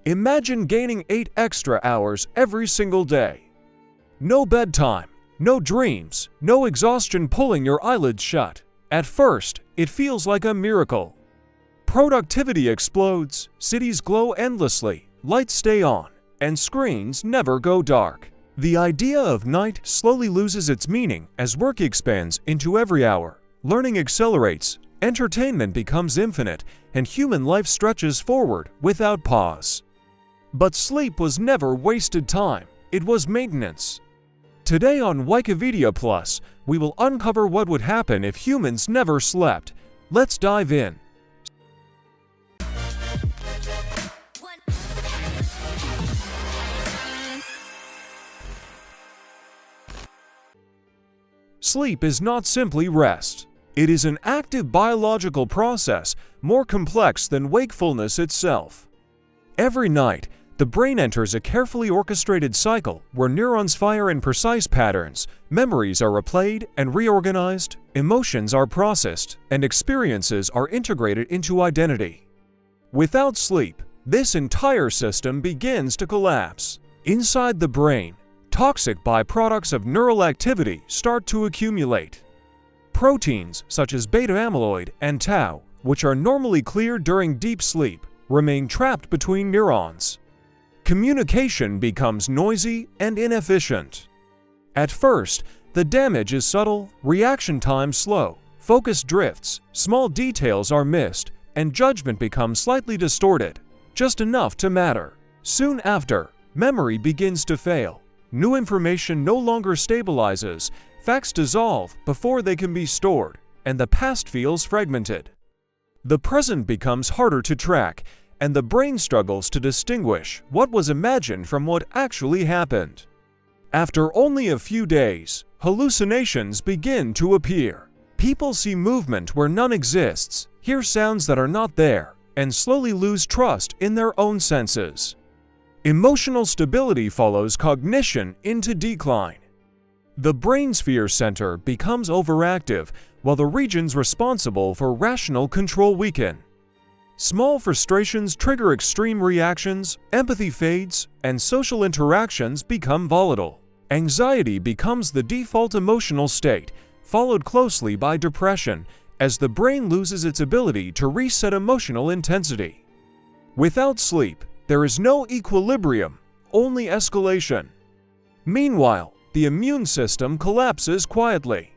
Imagine gaining 8 extra hours every single day. No bedtime, no dreams, no exhaustion pulling your eyelids shut. At first, it feels like a miracle. Productivity explodes, cities glow endlessly, lights stay on, and screens never go dark. The idea of night slowly loses its meaning as work expands into every hour. Learning accelerates, entertainment becomes infinite, and human life stretches forward without pause. But sleep was never wasted time, it was maintenance. Today on Wikivedia Plus, we will uncover what would happen if humans never slept. Let's dive in. Sleep is not simply rest. It is an active biological process, more complex than wakefulness itself. Every night, the brain enters a carefully orchestrated cycle where neurons fire in precise patterns, memories are replayed and reorganized, emotions are processed, and experiences are integrated into identity. Without sleep, this entire system begins to collapse. Inside the brain, toxic byproducts of neural activity start to accumulate. Proteins such as beta amyloid and tau, which are normally cleared during deep sleep, remain trapped between neurons. Communication becomes noisy and inefficient. At first, the damage is subtle, reaction time slow, focus drifts, small details are missed, and judgment becomes slightly distorted, just enough to matter. Soon after, memory begins to fail. New information no longer stabilizes, facts dissolve before they can be stored, and the past feels fragmented. The present becomes harder to track, and the brain struggles to distinguish what was imagined from what actually happened. After only a few days, hallucinations begin to appear. People see movement where none exists, hear sounds that are not there, and slowly lose trust in their own senses. Emotional stability follows cognition into decline. The brain sphere center becomes overactive, while the regions responsible for rational control weaken. Small frustrations trigger extreme reactions, empathy fades, and social interactions become volatile. Anxiety becomes the default emotional state, followed closely by depression, as the brain loses its ability to reset emotional intensity. Without sleep, there is no equilibrium, only escalation. Meanwhile, the immune system collapses quietly.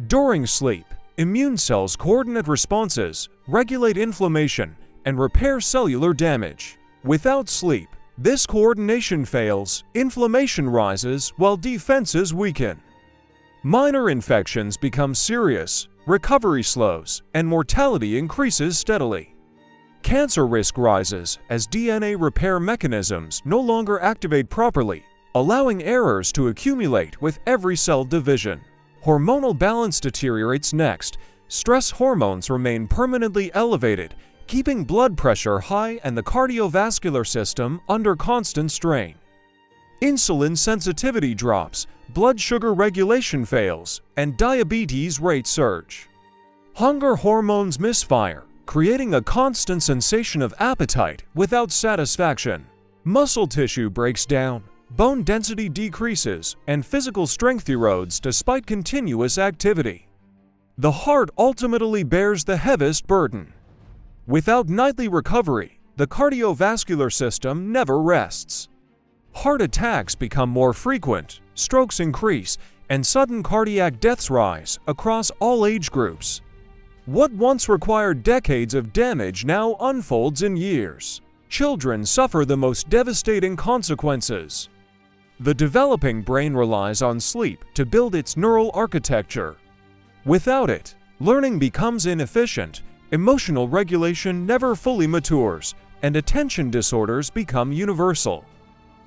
During sleep, immune cells coordinate responses, regulate inflammation, and repair cellular damage. Without sleep, this coordination fails, inflammation rises while defenses weaken. Minor infections become serious, recovery slows, and mortality increases steadily. Cancer risk rises as DNA repair mechanisms no longer activate properly, allowing errors to accumulate with every cell division. Hormonal balance deteriorates next. Stress hormones remain permanently elevated, keeping blood pressure high and the cardiovascular system under constant strain. Insulin sensitivity drops, blood sugar regulation fails, and diabetes rates surge. Hunger hormones misfire, creating a constant sensation of appetite without satisfaction. Muscle tissue breaks down, bone density decreases, and physical strength erodes despite continuous activity. The heart ultimately bears the heaviest burden. Without nightly recovery, the cardiovascular system never rests. Heart attacks become more frequent, strokes increase, and sudden cardiac deaths rise across all age groups. What once required decades of damage now unfolds in years. Children suffer the most devastating consequences. The developing brain relies on sleep to build its neural architecture. Without it, learning becomes inefficient, emotional regulation never fully matures, and attention disorders become universal.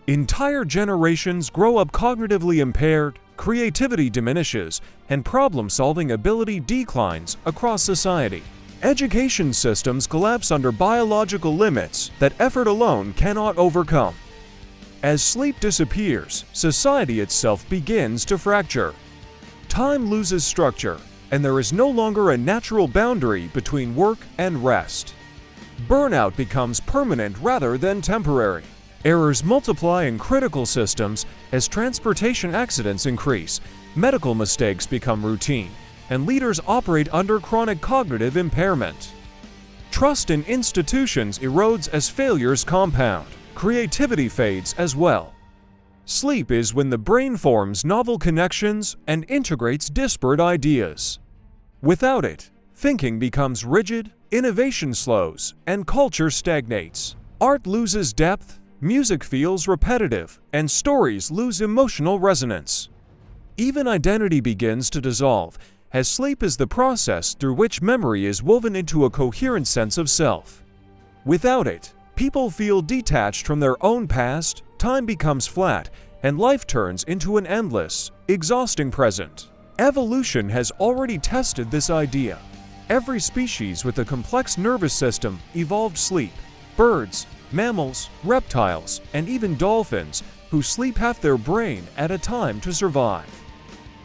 Entire generations grow up cognitively impaired, creativity diminishes, and problem-solving ability declines across society. Education systems collapse under biological limits that effort alone cannot overcome. As sleep disappears, society itself begins to fracture. Time loses structure, and there is no longer a natural boundary between work and rest. Burnout becomes permanent rather than temporary. Errors multiply in critical systems as transportation accidents increase, medical mistakes become routine, and leaders operate under chronic cognitive impairment. Trust in institutions erodes as failures compound. Creativity fades as well. Sleep is when the brain forms novel connections and integrates disparate ideas. Without it, thinking becomes rigid, innovation slows, and culture stagnates. Art loses depth, music feels repetitive, and stories lose emotional resonance. Even identity begins to dissolve, as sleep is the process through which memory is woven into a coherent sense of self. Without it, people feel detached from their own past, time becomes flat, and life turns into an endless, exhausting present. Evolution has already tested this idea. Every species with a complex nervous system evolved sleep. Birds, mammals, reptiles, and even dolphins who sleep half their brain at a time to survive.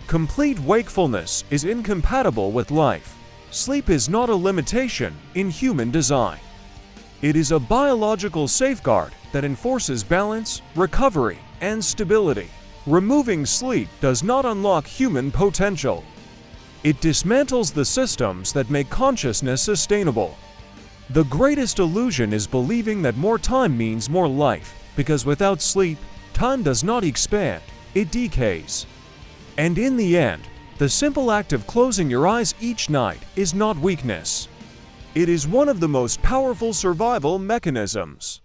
Complete wakefulness is incompatible with life. Sleep is not a limitation in human design. It is a biological safeguard that enforces balance, recovery, and stability. Removing sleep does not unlock human potential. It dismantles the systems that make consciousness sustainable. The greatest illusion is believing that more time means more life, because without sleep, time does not expand, it decays. And in the end, the simple act of closing your eyes each night is not weakness. It is one of the most powerful survival mechanisms.